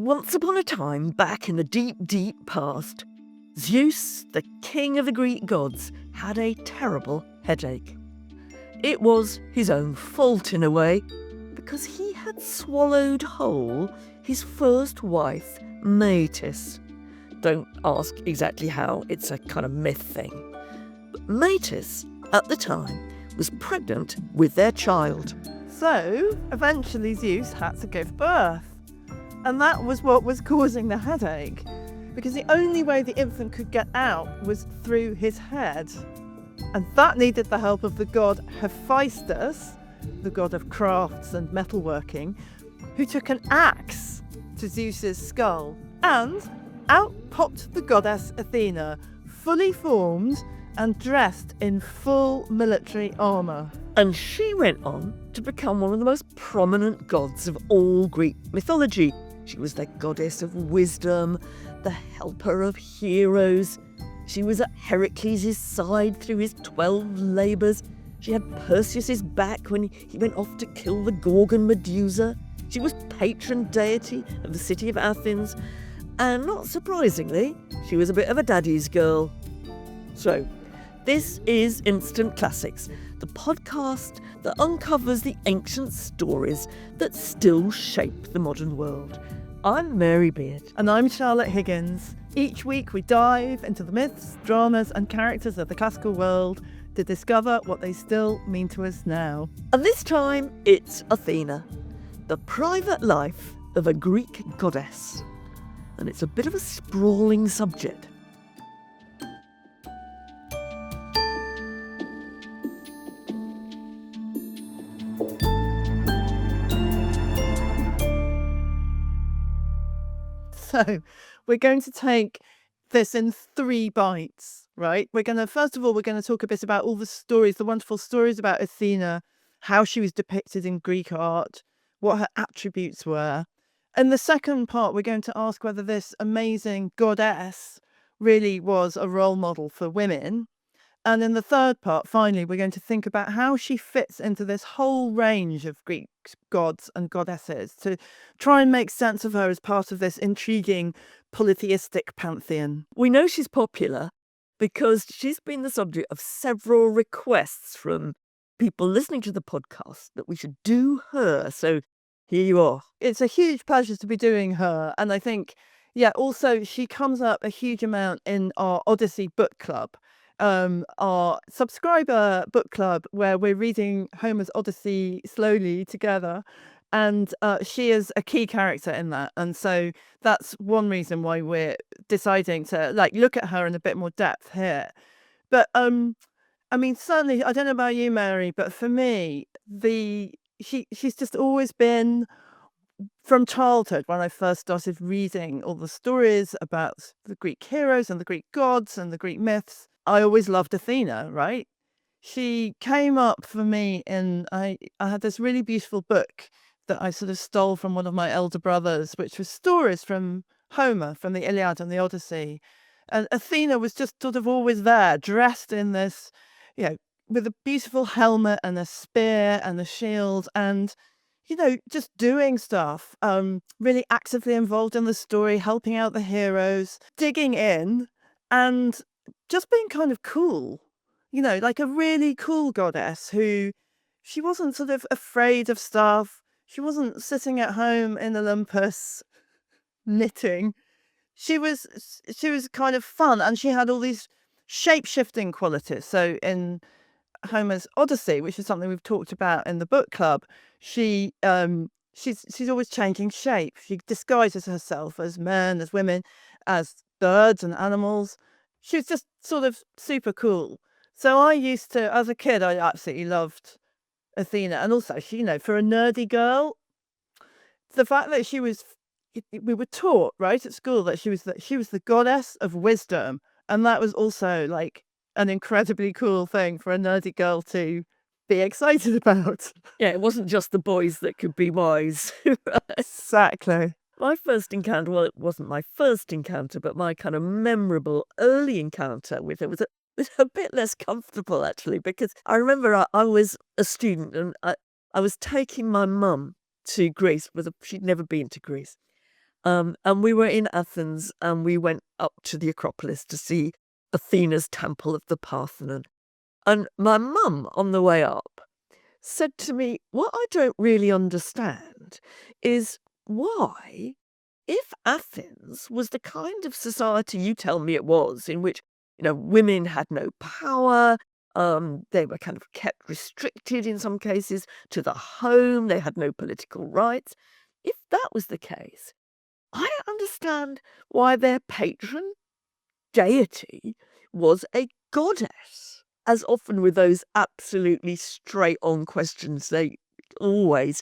Once upon a time, back in the deep, deep past, Zeus, the king of the Greek gods, had a terrible headache. It was his own fault in a way, because he had swallowed whole his first wife, Metis. Don't ask exactly how, it's a kind of myth thing. But Metis, at the time, was pregnant with their child. So, eventually Zeus had to give birth. And that was what was causing the headache, because the only way the infant could get out was through his head. And that needed the help of the god Hephaestus, the god of crafts and metalworking, who took an axe to Zeus's skull. And out popped the goddess Athena, fully formed and dressed in full military armour. And she went on to become one of the most prominent gods of all Greek mythology. She was the goddess of wisdom, the helper of heroes. She was at Heracles' side through his 12 labours. She had Perseus' back when he went off to kill the Gorgon Medusa. She was patron deity of the city of Athens. And not surprisingly, she was a bit of a daddy's girl. So, this is Instant Classics, the podcast that uncovers the ancient stories that still shape the modern world. I'm Mary Beard. And I'm Charlotte Higgins. Each week we dive into the myths, dramas and characters of the classical world to discover what they still mean to us now. And this time it's Athena, the private life of a Greek goddess. And it's a bit of a sprawling subject. So we're going to take this in 3 bites, right? First of all, we're going to talk a bit about all the stories, the wonderful stories about Athena, how she was depicted in Greek art, what her attributes were. In the second part, we're going to ask whether this amazing goddess really was a role model for women. And in the third part, finally, we're going to think about how she fits into this whole range of Greek gods and goddesses to try and make sense of her as part of this intriguing polytheistic pantheon. We know she's popular because she's been the subject of several requests from people listening to the podcast that we should do her. So here you are. It's a huge pleasure to be doing her. And I think, also she comes up a huge amount in our Odyssey book club. Our subscriber book club, where we're reading Homer's Odyssey slowly together, and she is a key character in that, and so that's one reason why we're deciding to look at her in a bit more depth here. But certainly, I don't know about you, Mary, but for me, she's just always been, from childhood, when I first started reading all the stories about the Greek heroes and the Greek gods and the Greek myths, I always loved Athena, right? She came up for me I had this really beautiful book that I sort of stole from one of my elder brothers, which was stories from Homer, from the Iliad and the Odyssey. And Athena was just sort of always there, dressed in this, with a beautiful helmet and a spear and a shield and, just doing stuff, really actively involved in the story, helping out the heroes, digging in and just being kind of cool, like a really cool goddess who, she wasn't sort of afraid of stuff. She wasn't sitting at home in Olympus knitting. She was kind of fun, and she had all these shape-shifting qualities. So in Homer's Odyssey, which is something we've talked about in the book club, she's always changing shape. She disguises herself as men, as women, as birds and animals. She was just sort of super cool. So I used to, as a kid, I absolutely loved Athena. And also, for a nerdy girl, the fact that we were taught, right, at school that she was the goddess of wisdom. And that was also an incredibly cool thing for a nerdy girl to be excited about. Yeah, it wasn't just the boys that could be wise. Exactly. My first encounter, well, it wasn't my first encounter, but my kind of memorable early encounter with it was a bit less comfortable, actually, because I remember I was a student and I was taking my mum to Greece. She'd never been to Greece. And we were in Athens, and we went up to the Acropolis to see Athena's temple of the Parthenon. And my mum, on the way up, said to me, "What I don't really understand is why, if Athens was the kind of society you tell me it was, in which, women had no power, they were kind of kept restricted in some cases to the home, they had no political rights. If that was the case, I don't understand why their patron deity was a goddess." As often with those absolutely straight on questions, they always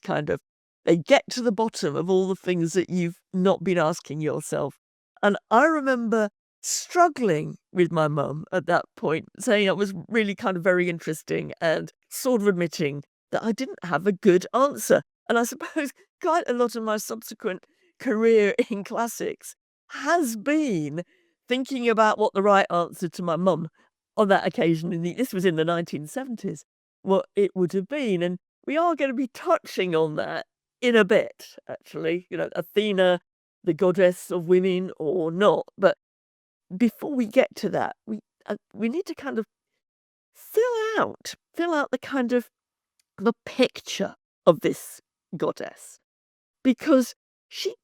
they get to the bottom of all the things that you've not been asking yourself. And I remember struggling with my mum at that point, saying it was really kind of very interesting and sort of admitting that I didn't have a good answer. And I suppose quite a lot of my subsequent career in classics has been thinking about what the right answer to my mum on that occasion, this was in the 1970s, what it would have been. And we are going to be touching on that in a bit, actually. Athena, the goddess of women or not. But before we get to that, we need to kind of fill out the kind of the picture of this goddess, because she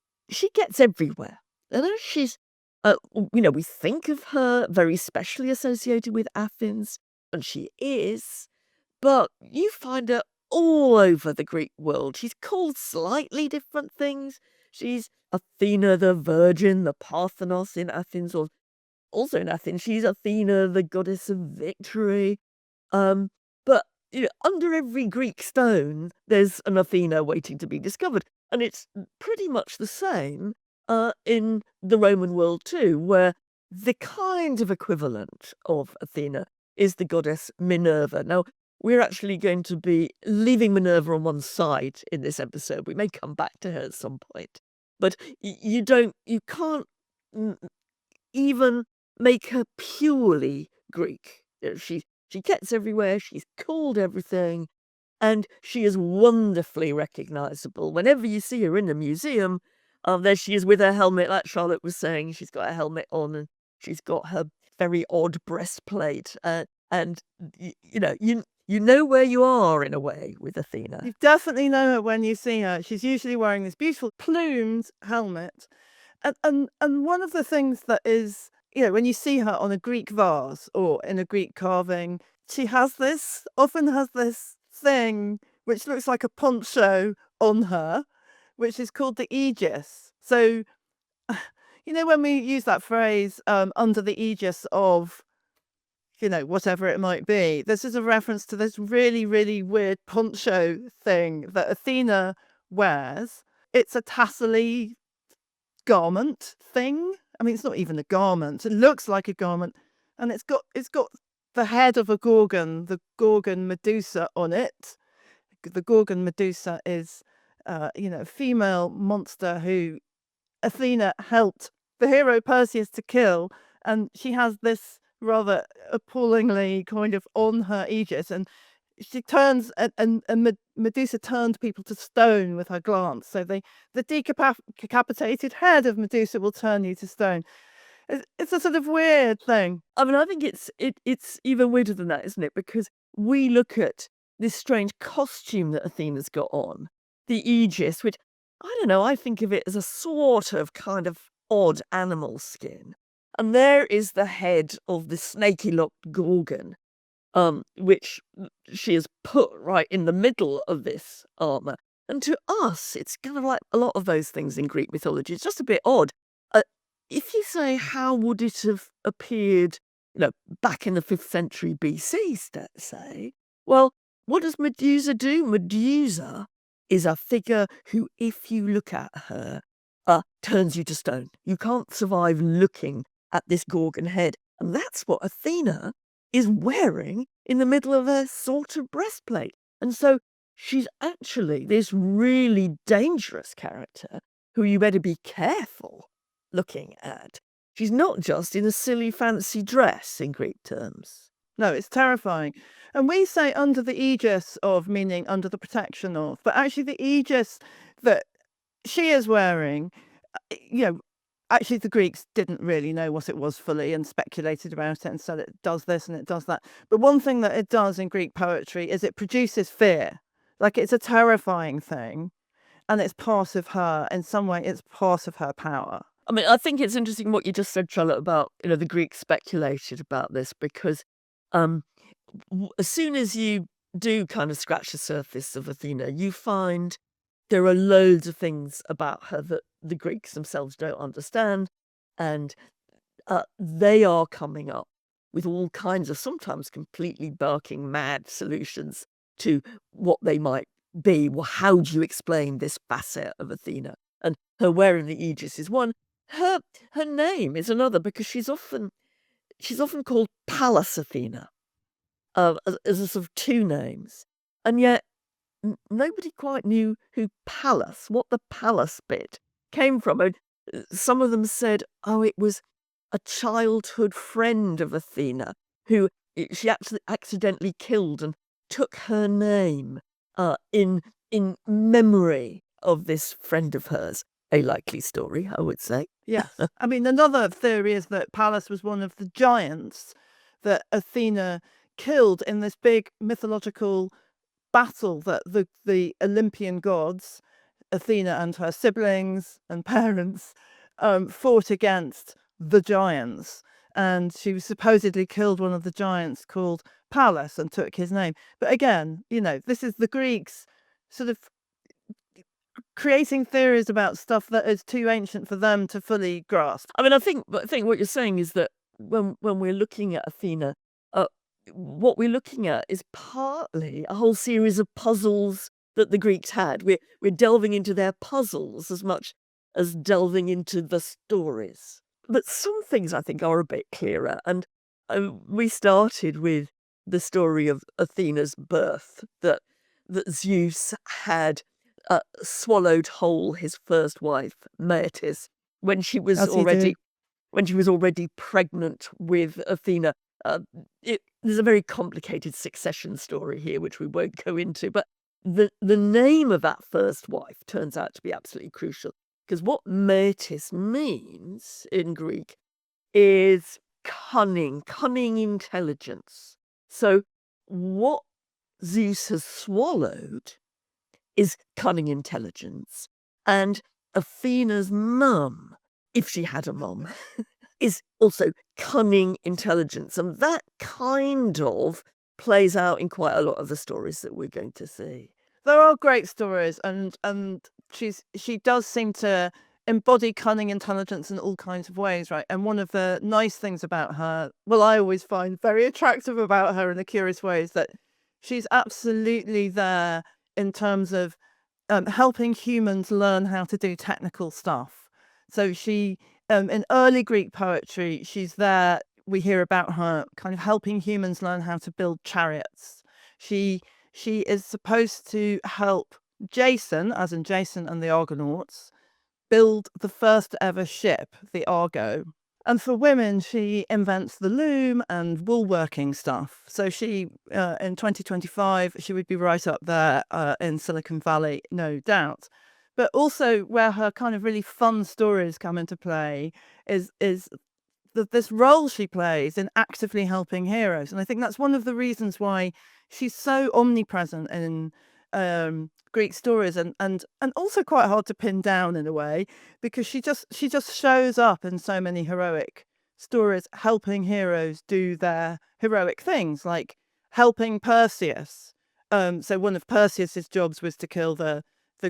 gets everywhere. And then we think of her very specially associated with Athens, and she is, but you find her all over the Greek world. She's called slightly different things. She's Athena the Virgin, the Parthenos in Athens, or also in Athens, she's Athena, the goddess of victory. But under every Greek stone, there's an Athena waiting to be discovered, and it's pretty much the same in the Roman world too, where the kind of equivalent of Athena is the goddess Minerva. Now, we're actually going to be leaving Minerva on one side in this episode. We may come back to her at some point, but you can't even make her purely Greek. She gets everywhere, she's called everything, and she is wonderfully recognizable. Whenever you see her in the museum, there she is with her helmet, like Charlotte was saying. She's got a helmet on, and she's got her very odd breastplate. And you know where you are in a way with Athena. You definitely know her when you see her. She's usually wearing this beautiful plumed helmet. And one of the things that is, when you see her on a Greek vase or in a Greek carving, she often has this thing which looks like a poncho on her, which is called the aegis. So, when we use that phrase, under the aegis of, whatever it might be, this is a reference to this really, really weird poncho thing that Athena wears. It's a tassel-y garment thing. I mean, it's not even a garment. It looks like a garment, and it's got the head of a gorgon, the gorgon Medusa on it. The gorgon Medusa is, a female monster who Athena helped the hero Perseus to kill, and she has this rather appallingly kind of on her aegis, and she turns and Medusa turned people to stone with her glance. So the decapitated head of Medusa will turn you to stone. It's a sort of weird thing. I mean, I think it's even weirder than that, isn't it? Because we look at this strange costume that Athena's got on, the aegis, which, I don't know, I think of it as a sort of kind of odd animal skin. And there is the head of the snaky-locked gorgon, which she has put right in the middle of this armor. And to us, it's kind of like a lot of those things in Greek mythology. It's just a bit odd. If you say, how would it have appeared, back in the 5th century BC, say, well, what does Medusa do? Medusa is a figure who, if you look at her, turns you to stone. You can't survive looking at this gorgon head. And that's what Athena is wearing in the middle of her sort of breastplate. And so she's actually this really dangerous character who you better be careful looking at. She's not just in a silly fancy dress in Greek terms. No, it's terrifying. And we say under the aegis of, meaning under the protection of, but actually the aegis that she is wearing you know, actually the Greeks didn't really know what it was fully and speculated about it and said it does this and it does that. But one thing that it does in Greek poetry is it produces fear. Like, it's a terrifying thing, and it's part of her. In some way, it's part of her power. I mean, I think it's interesting what you just said, Charlotte, about, the Greeks speculated about this, because as soon as you do kind of scratch the surface of Athena, you find there are loads of things about her that the Greeks themselves don't understand, and they are coming up with all kinds of sometimes completely barking mad solutions to what they might be. Well, how do you explain this facet of Athena? And her wearing the aegis is one. Her name is another, because she's often called Pallas Athena, as a sort of two names, and yet nobody quite knew who Pallas, what the Pallas bit came from. And some of them said, oh, it was a childhood friend of Athena who she actually accidentally killed and took her name in memory of this friend of hers. A likely story, I would say. Yes. I mean, another theory is that Pallas was one of the giants that Athena killed in this big mythological battle that the Olympian gods, Athena and her siblings and parents, fought against the giants. And she supposedly killed one of the giants called Pallas and took his name. But again, this is the Greeks sort of creating theories about stuff that is too ancient for them to fully grasp. I mean, I think what you're saying is that when we're looking at Athena, what we're looking at is partly a whole series of puzzles that the Greeks had. We're delving into their puzzles as much as delving into the stories. But some things I think are a bit clearer. And we started with the story of Athena's birth, that Zeus had swallowed whole his first wife, Metis, when she was already pregnant with Athena. There's a very complicated succession story here, which we won't go into, but the name of that first wife turns out to be absolutely crucial, because what Metis means in Greek is cunning intelligence. So what Zeus has swallowed is cunning intelligence, and Athena's mum, if she had a mum, is also cunning intelligence, and that kind of plays out in quite a lot of the stories that we're going to see. There are great stories, and she does seem to embody cunning intelligence in all kinds of ways, right? And one of the nice things about her, well, I always find very attractive about her in a curious way, is that she's absolutely there in terms of helping humans learn how to do technical stuff. So she, in early Greek poetry, she's there. We hear about her kind of helping humans learn how to build chariots. She is supposed to help Jason, as in Jason and the Argonauts, build the first ever ship, the Argo. And for women, she invents the loom and woolworking stuff. So she, in 2025, she would be right up there in Silicon Valley, no doubt. But also where her kind of really fun stories come into play is this role she plays in actively helping heroes. And I think that's one of the reasons why she's so omnipresent in Greek stories, and also quite hard to pin down in a way, because she just shows up in so many heroic stories, helping heroes do their heroic things, like helping Perseus. So one of Perseus's jobs was to kill the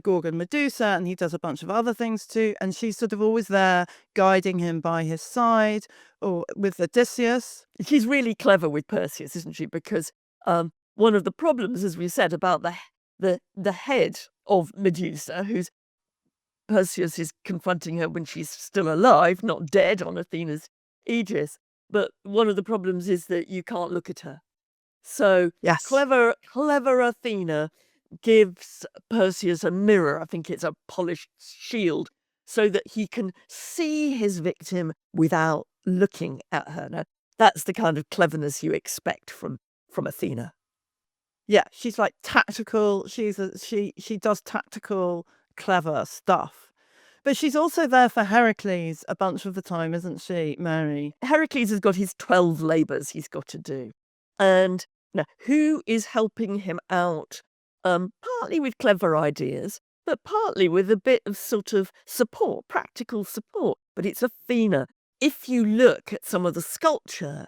Gorgon Medusa, and he does a bunch of other things too. And she's sort of always there guiding him by his side, or with Odysseus. She's really clever with Perseus, isn't she? Because one of the problems, as we said, about the head of Medusa, who's Perseus is confronting her when she's still alive, not dead on Athena's aegis. But one of the problems is that you can't look at her. So Yes. clever Athena gives Perseus a mirror. I think it's a polished shield, so that he can see his victim without looking at her. Now, that's the kind of cleverness you expect from Athena. Yeah, she's like tactical. She does tactical, clever stuff. But she's also there for Heracles a bunch of the time, isn't she, Mary? Heracles has got his 12 labours he's got to do. And now, who is helping him out? Partly with clever ideas, but partly with a bit of sort of support, practical support. But it's Athena. If you look at some of the sculpture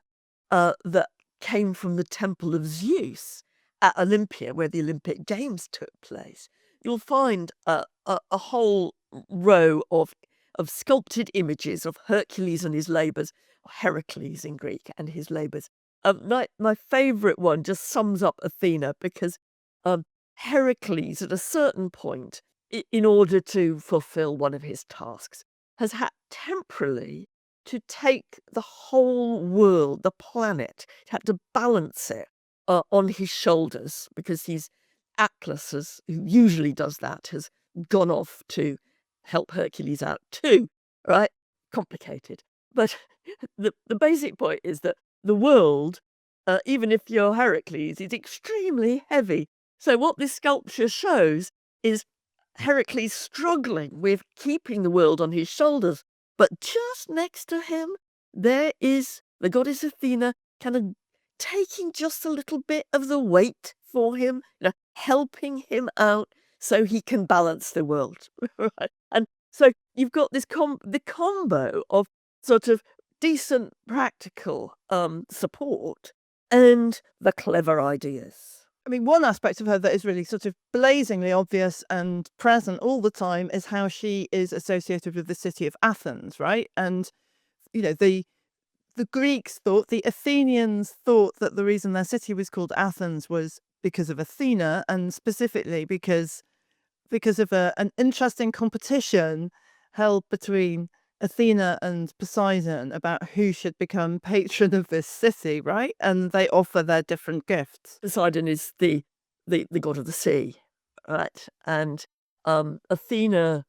that came from the temple of Zeus at Olympia, where the Olympic Games took place, you'll find a whole row of sculpted images of Hercules and his labours, Heracles in Greek, and his labours. My favourite one just sums up Athena because Heracles, at a certain point, in order to fulfil one of his tasks, has had temporarily to take the whole world, the planet, had to balance it on his shoulders because Atlas, who usually does that, has gone off to help Hercules out too, right? Complicated. But the basic point is that the world, even if you're Heracles, is extremely heavy. So what this sculpture shows is Heracles struggling with keeping the world on his shoulders. But just next to him, there is the goddess Athena kind of taking just a little bit of the weight for him, helping him out so he can balance the world. Right? And so you've got this the combo of sort of decent practical support and the clever ideas. I mean, one aspect of her that is really sort of blazingly obvious and present all the time is how she is associated with the city of Athens, right? And, the Greeks thought, the Athenians thought that the reason their city was called Athens was because of Athena, and specifically because of an interesting competition held between Athena and Poseidon about who should become patron of this city, right? And they offer their different gifts. Poseidon is the god of the sea, right? And Athena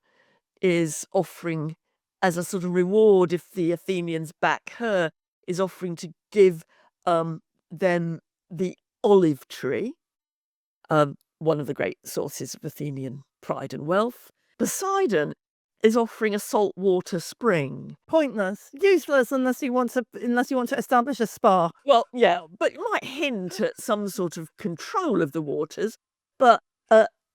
is offering, as a sort of reward, if the Athenians back her, is offering to give them the olive tree, one of the great sources of Athenian pride and wealth. Poseidon is offering a saltwater spring. Pointless, useless, unless you want to establish a spa. Well, yeah, but it might hint at some sort of control of the waters. But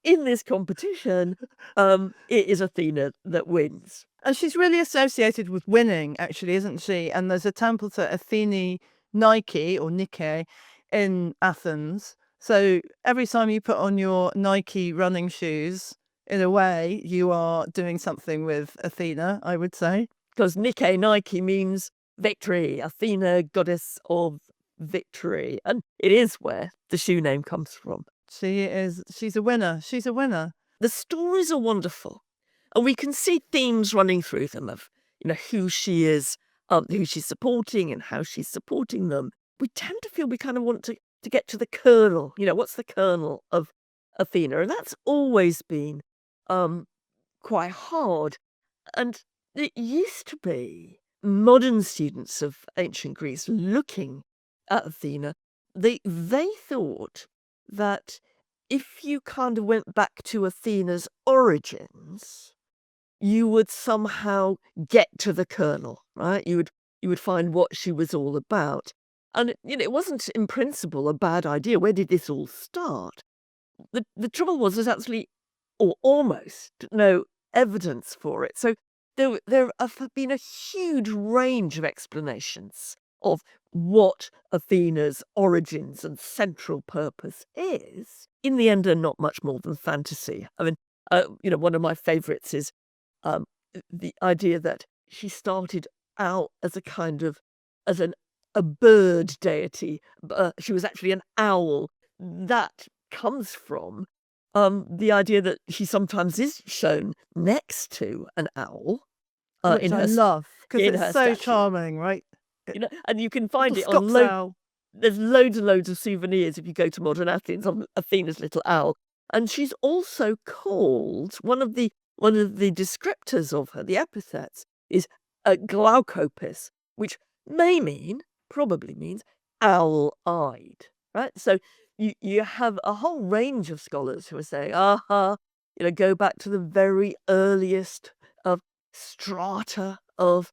in this competition, it is Athena that wins. And she's really associated with winning, actually, isn't she? And there's a temple to Athene Nike or Nike in Athens. So every time you put on your Nike running shoes, in a way, you are doing something with Athena, I would say. Because Nike means victory, Athena, goddess of victory. And it is where the shoe name comes from. She's a winner. She's a winner. The stories are wonderful. And we can see themes running through them of, who she is, who she's supporting and how she's supporting them. We tend to feel we kind of want to get to the kernel. What's the kernel of Athena? And that's always been quite hard. And it used to be modern students of ancient Greece looking at Athena, they thought that if you kind of went back to Athena's origins, you would somehow get to the kernel, right? You would find what she was all about. And it wasn't in principle a bad idea. Where did this all start? The trouble was there's actually, or almost, no evidence for it. So there have been a huge range of explanations of what Athena's origins and central purpose is. In the end, they're not much more than fantasy. I mean, one of my favourites is the idea that she started out as a bird deity. She was actually an owl. That comes from the idea that she sometimes is shown next to an owl. Which I love, because it's so statue. Charming, right? And you can find Little it on Scots owl. There's loads and loads of souvenirs if you go to modern Athens on Athena's little owl. And she's also called, one of the descriptors of her, the epithets, is Glaukopis, which probably means owl-eyed, right? So you have a whole range of scholars who are saying, go back to the very earliest strata of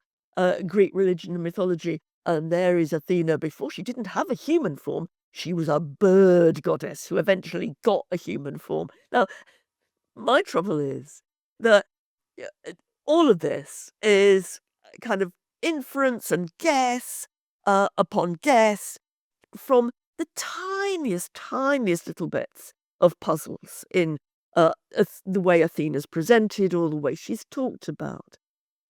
Greek religion and mythology. And there is Athena. Before she didn't have a human form, she was a bird goddess who eventually got a human form. Now, my trouble is that all of this is kind of inference and guess upon guess from the tiniest little bits of puzzles in the way Athena's presented or the way she's talked about.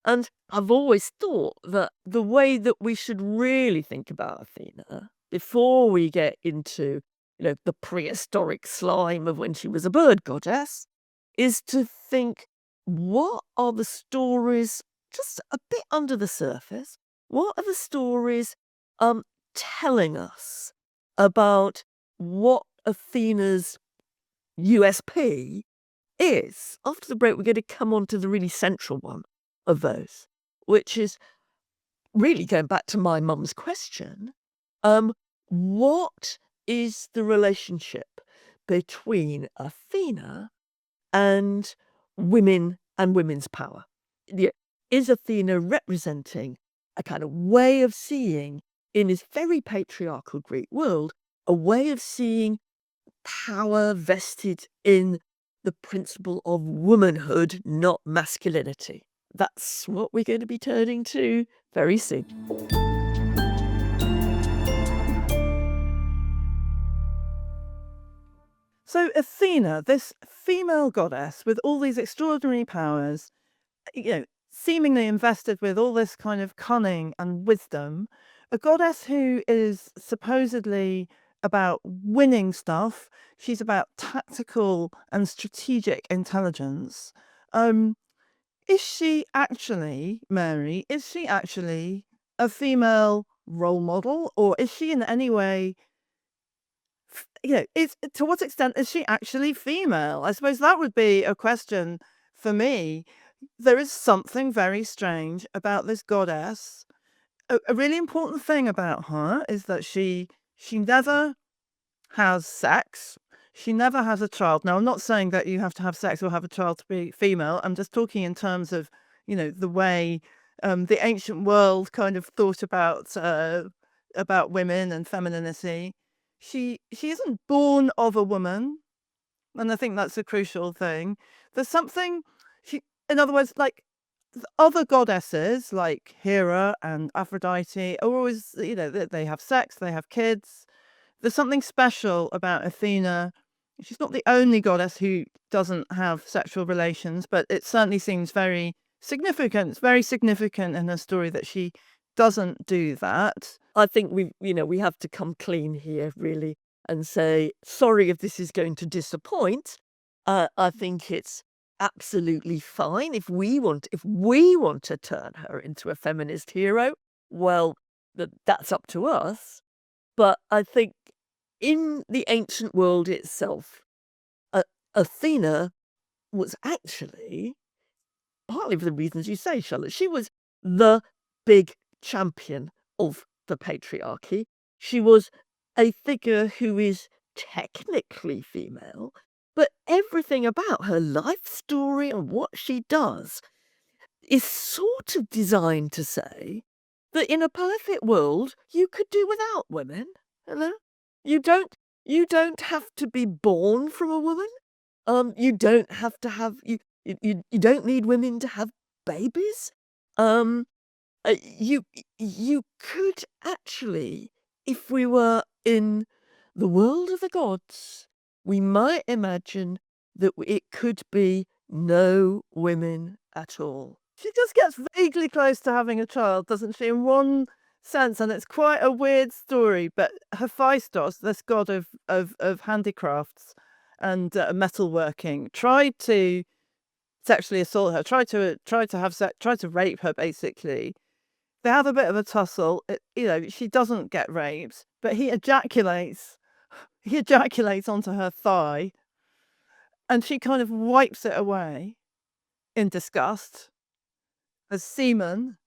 And I've always thought that the way that we should really think about Athena before we get into, the prehistoric slime of when she was a bird goddess is to think, what are the stories just a bit under the surface? What are the stories telling us about what Athena's USP is? After the break, we're going to come on to the really central one of those, which is really going back to my mum's question. What is the relationship between Athena and women and women's power? Is Athena representing a kind of way of seeing, in this very patriarchal Greek world, a way of seeing power vested in the principle of womanhood, not masculinity? That's what we're going to be turning to very soon. So Athena, this female goddess with all these extraordinary powers, seemingly invested with all this kind of cunning and wisdom, a goddess who is supposedly about winning stuff. She's about tactical and strategic intelligence. Is she actually, Mary, is she actually a female role model, or is she in any way, to what extent is she actually female? I suppose that would be a question for me. There is something very strange about this goddess. A really important thing about her is that she never has sex. She never has a child. Now, I'm not saying that you have to have sex or have a child to be female. I'm just talking in terms of, the way the ancient world kind of thought about women and femininity. She isn't born of a woman, and I think that's a crucial thing. There's something in other words, like other goddesses like Hera and Aphrodite are always, they have sex, they have kids. There's something special about Athena. She's not the only goddess who doesn't have sexual relations, but it certainly seems very significant. It's very significant in her story that she doesn't do that. I think we have to come clean here, really, and say, sorry if this is going to disappoint. I think it's absolutely fine if we want to turn her into a feminist hero. Well, that's up to us. But I think in the ancient world itself, Athena was actually, partly for the reasons you say, Charlotte, she was the big champion of the patriarchy. She was a figure who is technically female, but everything about her life story and what she does is sort of designed to say that in a perfect world, you could do without women. You don't have to be born from a woman. You don't have to have you don't need women to have babies. You could actually, if we were in the world of the gods, we might imagine that it could be no women at all. She just gets vaguely close to having a child, doesn't she, in one sense, and it's quite a weird story. But Hephaestus, this god of handicrafts and metalworking, tried to sexually assault her, tried to rape her. Basically, they have a bit of a tussle. She doesn't get raped, but he ejaculates. He ejaculates onto her thigh, and she kind of wipes it away in disgust. The semen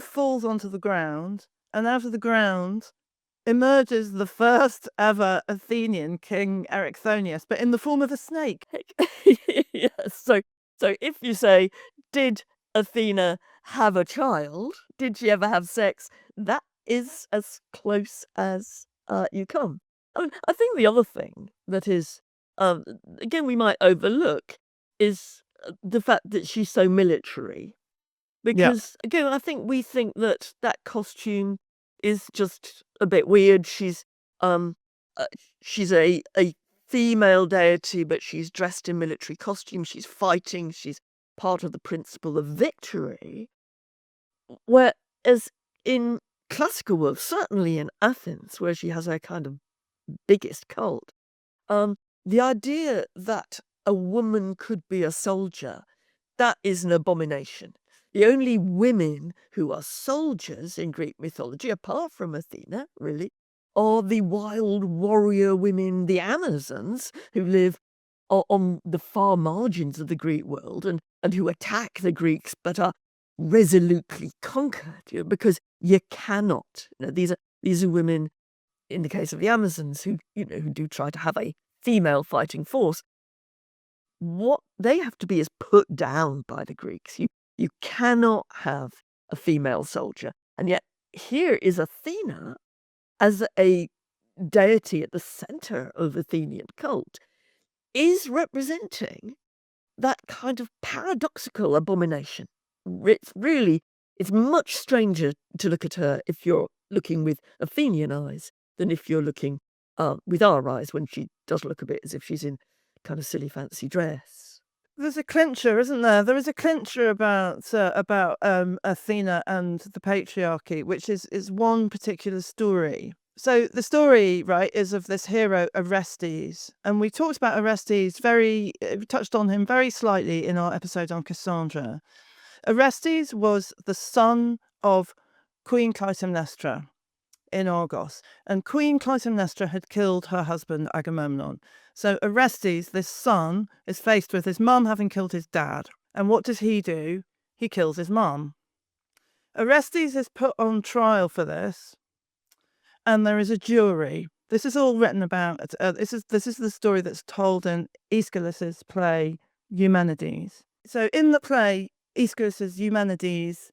falls onto the ground, and out of the ground emerges the first ever Athenian king, Erichthonius, but in the form of a snake. Yes. So if you say, Did Athena have a child? Did she ever have sex? That is as close as you come. I think the other thing that is, um, again, we might overlook is the fact that she's so military. Yeah. Because, again, I think we think that that costume is just a bit weird. Um, uh, she's a female deity, but she's dressed in military costume. She's fighting. She's part of the principle of victory. Whereas in classical world, certainly in Athens, where she has her kind of biggest cult, um, the idea that a woman could be a soldier, that is an abomination. The only women who are soldiers in Greek mythology, apart from Athena, really, are the wild warrior women, the Amazons, who live on the far margins of the Greek world and who attack the Greeks but are resolutely conquered, because you cannot. These are women, in the case of the Amazons, who do try to have a female fighting force. What they have to be is put down by the Greeks. You cannot have a female soldier. And yet here is Athena as a deity at the center of Athenian cult, is representing that kind of paradoxical abomination. It's much stranger to look at her if you're looking with Athenian eyes than if you're looking with our eyes, when she does look a bit as if she's in kind of silly fancy dress. There's a clincher, isn't there? There is a clincher about Athena and the patriarchy, which is one particular story. So the story, right, is of this hero Orestes, and we talked about Orestes we touched on him very slightly in our episode on Cassandra. Orestes was the son of Queen Clytemnestra in Argos, and Queen Clytemnestra had killed her husband Agamemnon. So Orestes, this son, is faced with his mum having killed his dad. And what does he do? He kills his mum. Orestes is put on trial for this, and there is a jury. This is all written about. This is the story that's told in Aeschylus's play Eumenides. So in the play Aeschylus's Eumenides,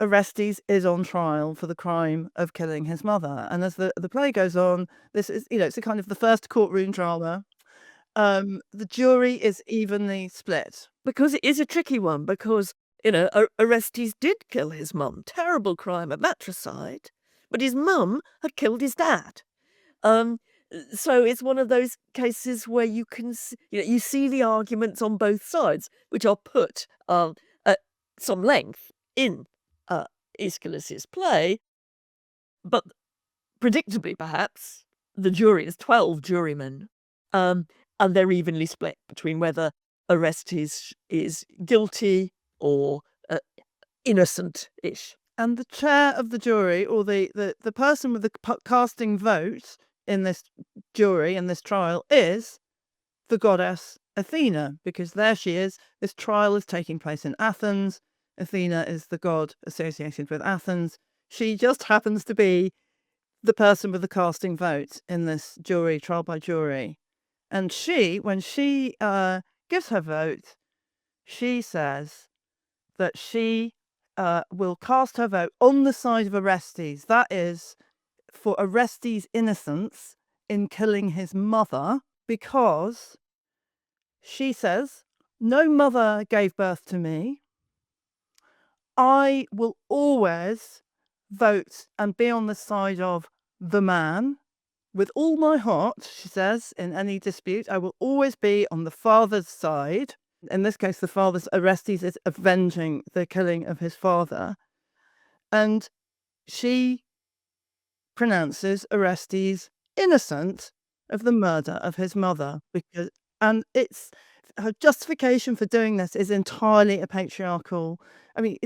Orestes is on trial for the crime of killing his mother. And as the play goes on, this is, it's a kind of the first courtroom drama. The jury is evenly split. Because it is a tricky one, because, Orestes did kill his mum. Terrible crime of matricide. But his mum had killed his dad. So it's one of those cases where you can, you see the arguments on both sides, which are put at some length in Aeschylus's play, but predictably, perhaps, the jury is 12 jurymen, and they're evenly split between whether Orestes is guilty or innocent-ish. And the chair of the jury, or the person with the casting vote in this jury, in this trial, is the goddess Athena, because there she is. This trial is taking place in Athens. Athena is the god associated with Athens. She just happens to be the person with the casting vote in this jury, trial by jury. And when she gives her vote, she says that she will cast her vote on the side of Orestes. That is, for Orestes' innocence in killing his mother, because she says, no mother gave birth to me. I will always vote and be on the side of the man. With all my heart, she says, in any dispute, I will always be on the father's side. In this case, the father's Orestes is avenging the killing of his father. And she pronounces Orestes innocent of the murder of his mother, and it's her justification for doing this is entirely a patriarchal. I mean,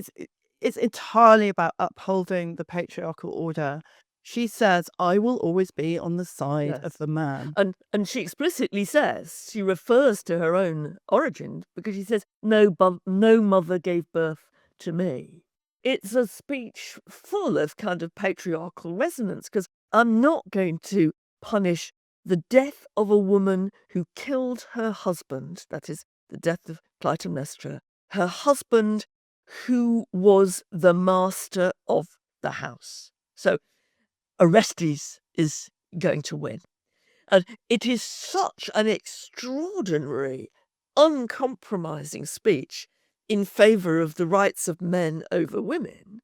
it's entirely about upholding the patriarchal order. She says, "I will always be on the side of Yes. the man." And she explicitly says, she refers to her own origin, because she says, no mother gave birth to me. It's a speech full of kind of patriarchal resonance, because I'm not going to punish the death of a woman who killed her husband, that is, the death of Clytemnestra, her husband, who was the master of the house. So Orestes is going to win. And it is such an extraordinary, uncompromising speech in favour of the rights of men over women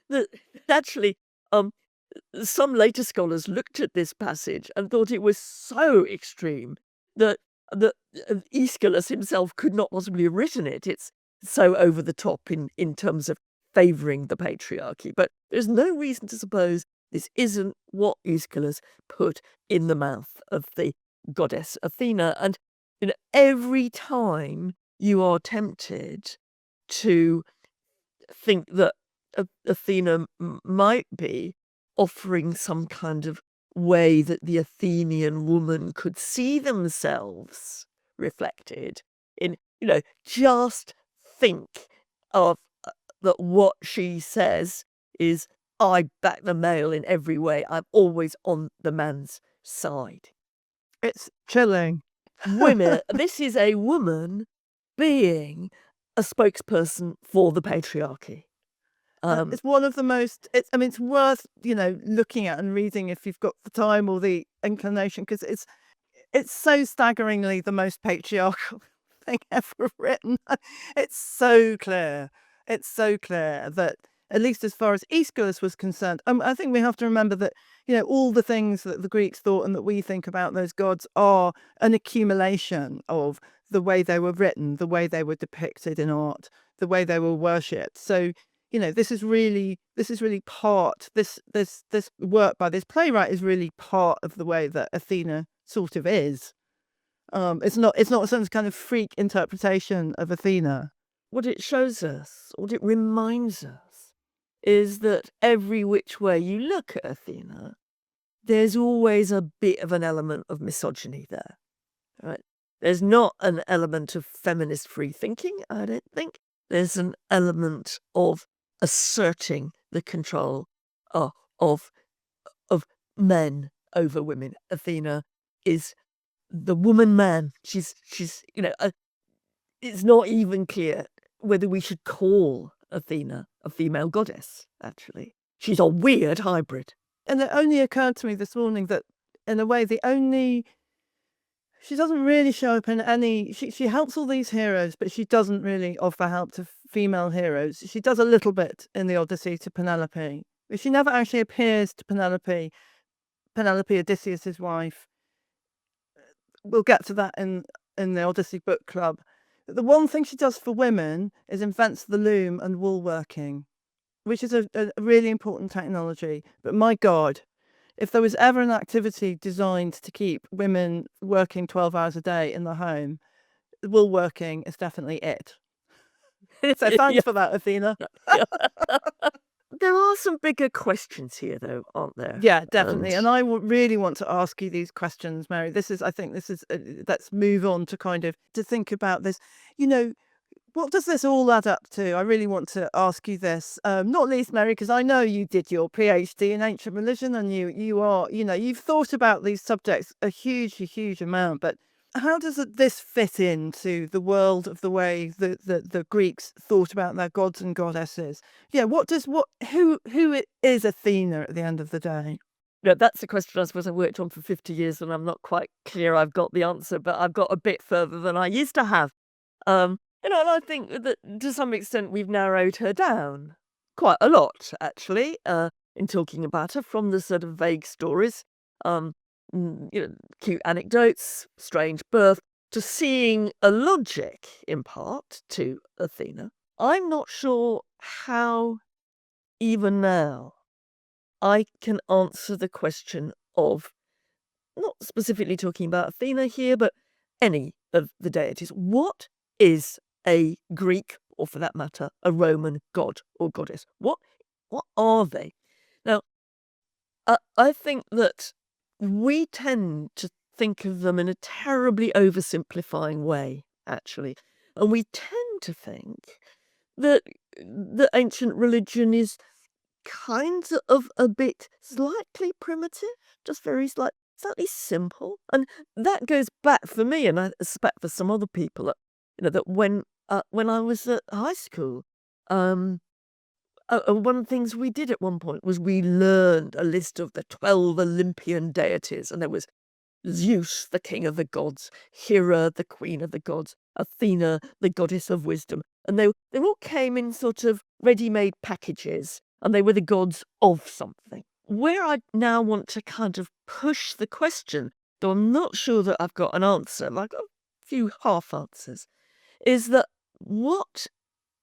that actually some later scholars looked at this passage and thought it was so extreme that that Aeschylus himself could not possibly have written it. It's so over the top in terms of favouring the patriarchy. But there's no reason to suppose this isn't what Aeschylus put in the mouth of the goddess Athena. And every time you are tempted to think that Athena might be offering some kind of way that the Athenian woman could see themselves reflected in, just think of that what she says is, I back the male in every way. I'm always on the man's side. It's chilling. Women, this is a woman being a spokesperson for the patriarchy. It's one of the most. It's worth looking at and reading if you've got the time or the inclination, because it's so staggeringly the most patriarchal thing ever written. It's so clear. It's so clear that, at least as far as Aeschylus was concerned, I think we have to remember that all the things that the Greeks thought and that we think about those gods are an accumulation of the way they were written, the way they were depicted in art, the way they were worshipped. So this is really part, this work by this playwright is really part of the way that Athena sort of is. It's not some kind of freak interpretation of Athena. What it shows us, what it reminds us, is that every which way you look at Athena, there's always a bit of an element of misogyny there. Right? There's not an element of feminist free thinking, I don't think. There's an element of asserting the control of men over women. Athena is the woman man. She's it's not even clear whether we should call Athena a female goddess, actually. She's a weird hybrid. And it only occurred to me this morning that, in a way, she doesn't really show up in any. She helps all these heroes, but she doesn't really offer help to female heroes. She does a little bit in the Odyssey to Penelope, but she never actually appears to Penelope, Odysseus's wife. We'll get to that in the Odyssey book club. The one thing she does for women is invents the loom and woolworking, which is a really important technology. But my God, if there was ever an activity designed to keep women working 12 hours a day in the home, woolworking is definitely it. So thanks for that, Athena. There are some bigger questions here, though, aren't there? Yeah, definitely. And I really want to ask you these questions, Mary. I think this is, let's move on to think about this. What does this all add up to? I really want to ask you this, not least, Mary, because I know you did your PhD in ancient religion, and you are, you've thought about these subjects a huge amount. But how does this fit into the world of the way the Greeks thought about their gods and goddesses? Yeah, who is Athena at the end of the day? Yeah, that's a question I suppose I worked on for 50 years, and I'm not quite clear I've got the answer, but I've got a bit further than I used to have. And I think that to some extent we've narrowed her down quite a lot, actually, in talking about her, from the sort of vague stories, cute anecdotes, strange birth, to seeing a logic, in part, to Athena. I'm not sure how, even now, I can answer the question of, not specifically talking about Athena here, but any of the deities. What is a Greek, or for that matter, a Roman god or goddess? What are they? Now, I think that we tend to think of them in a terribly oversimplifying way, actually. And we tend to think that the ancient religion is kind of a bit slightly primitive, just very slightly simple. And that goes back for me, and I suspect for some other people, that when when I was at high school. Um, one of the things we did at one point was we learned a list of the 12 Olympian deities, and there was Zeus, the king of the gods, Hera, the queen of the gods, Athena, the goddess of wisdom. And they all came in sort of ready-made packages, and they were the gods of something. Where I now want to kind of push the question, though I'm not sure that I've got an answer, I've got a few half answers, is that what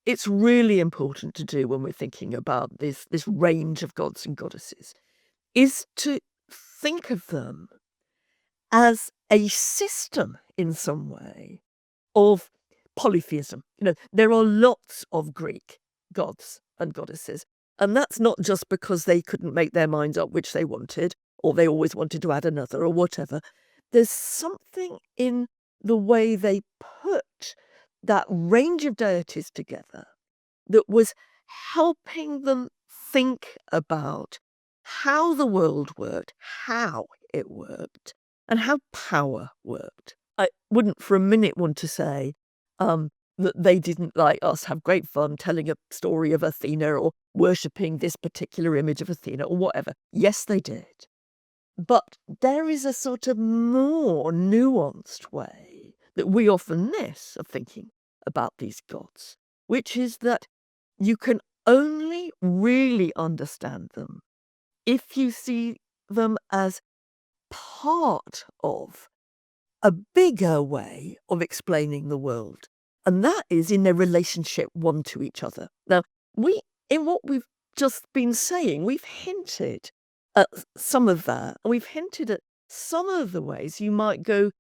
it's really important to do when we're thinking about this range of gods and goddesses is to think of them as a system in some way of polytheism. There are lots of Greek gods and goddesses, and that's not just because they couldn't make their minds up which they wanted, or they always wanted to add another, or whatever. There's something in the way they put that range of deities together that was helping them think about how the world worked, how it worked, and how power worked. I wouldn't for a minute want to say that they didn't, like us, have great fun telling a story of Athena or worshipping this particular image of Athena or whatever. Yes, they did. But there is a sort of more nuanced way that we often miss of thinking about these gods, which is that you can only really understand them if you see them as part of a bigger way of explaining the world, and that is in their relationship one to each other. Now, in what we've just been saying, we've hinted at some of that, and we've hinted at some of the ways you might go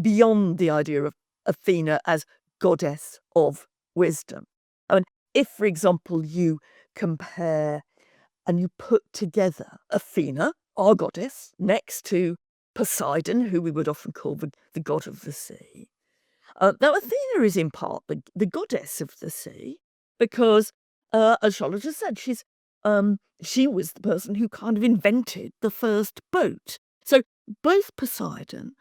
beyond the idea of Athena as goddess of wisdom. I mean, if, for example, you compare and you put together Athena, our goddess, next to Poseidon, who we would often call the god of the sea. Now, Athena is in part the goddess of the sea because, as Charlotte has said, she was the person who kind of invented the first boat. So both Poseidon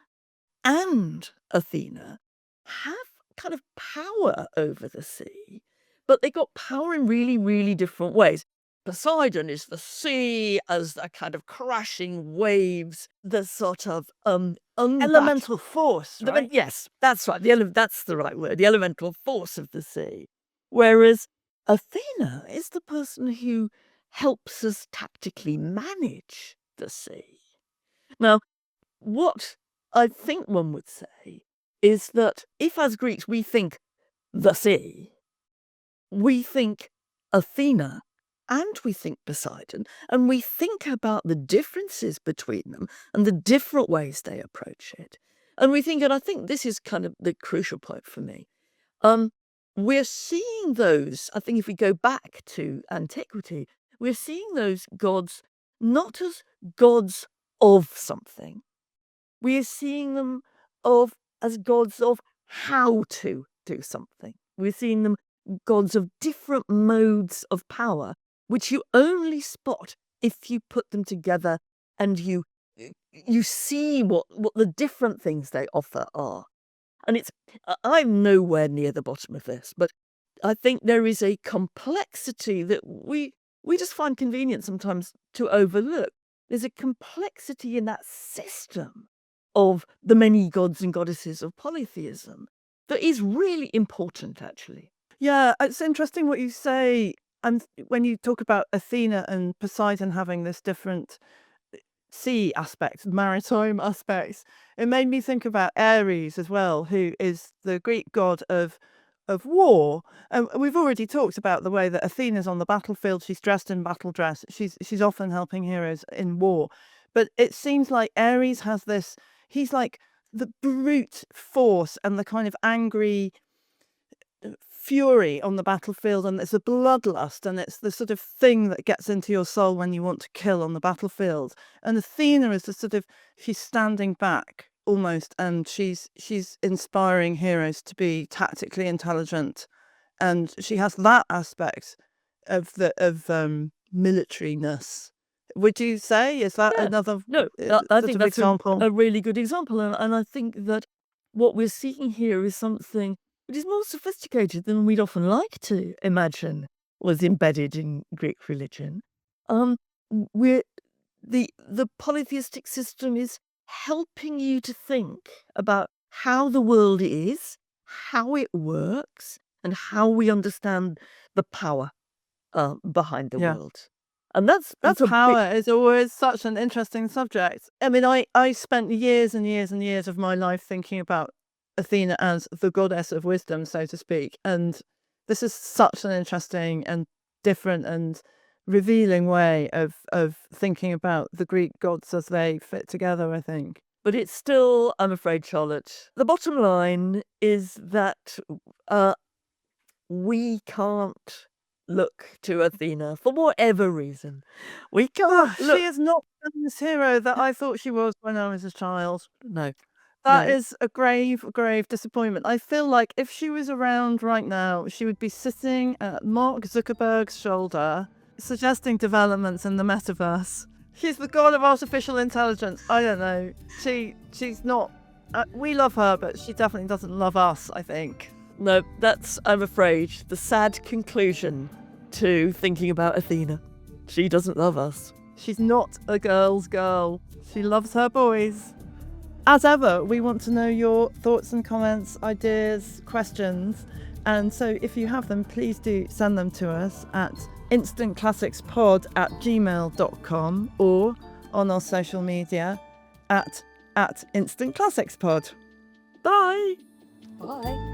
and Athena have kind of power over the sea, but they got power in really, really different ways. Poseidon is the sea as the kind of crashing waves, the sort of Elemental force, right? yes, that's right. That's the right word. The elemental force of the sea. Whereas Athena is the person who helps us tactically manage the sea. Now, what I think one would say is that if, as Greeks, we think the sea, we think Athena and we think Poseidon, and we think about the differences between them and the different ways they approach it. And we think, and I think this is kind of the crucial point for me, we're seeing those, I think if we go back to antiquity, we're seeing those gods not as gods of something, we are seeing them as gods of how to do something. We're seeing them gods of different modes of power, which you only spot if you put them together and you see what the different things they offer are. And I'm nowhere near the bottom of this, but I think there is a complexity that we just find convenient sometimes to overlook. There's a complexity in that system of the many gods and goddesses of polytheism that is really important, actually. Yeah, it's interesting what you say. And when you talk about Athena and Poseidon having this different sea aspects, maritime aspects, it made me think about Ares as well, who is the Greek god of war. And we've already talked about the way that Athena's on the battlefield. She's dressed in battle dress. She's often helping heroes in war. But it seems like Ares has this. He's like the brute force and the kind of angry fury on the battlefield, and it's a bloodlust, and it's the sort of thing that gets into your soul when you want to kill on the battlefield. And Athena is the sort of, she's standing back almost, and she's inspiring heroes to be tactically intelligent, and she has that aspect of militariness. Would you say, is that Yeah. another No, I sort think of that's example? a really good example. And I think that what we're seeing here is something which is more sophisticated than we'd often like to imagine was embedded in Greek religion. We're the polytheistic system is helping you to think about how the world is, how it works, and how we understand the power behind the Yeah. world. And that's And a big. power is always such an interesting subject. I mean, I spent years and years and years of my life thinking about Athena as the goddess of wisdom, so to speak. And this is such an interesting and different and revealing way of thinking about the Greek gods as they fit together, I think. But it's still, I'm afraid, Charlotte, the bottom line is that we can't look to Athena for whatever reason. We can't look. She is not the feminist hero that I thought she was when I was a child. No, That no. is a grave, grave disappointment. I feel like if she was around right now, she would be sitting at Mark Zuckerberg's shoulder, suggesting developments in the metaverse. She's the god of artificial intelligence. I don't know. She's not. We love her, but she definitely doesn't love us, I think. No, that's, I'm afraid, the sad conclusion to thinking about Athena. She doesn't love us. She's not a girl's girl. She loves her boys. As ever, we want to know your thoughts and comments, ideas, questions. And so if you have them, please do send them to us at instantclassicspod@gmail.com or on our social media at instantclassicspod. Bye. Bye.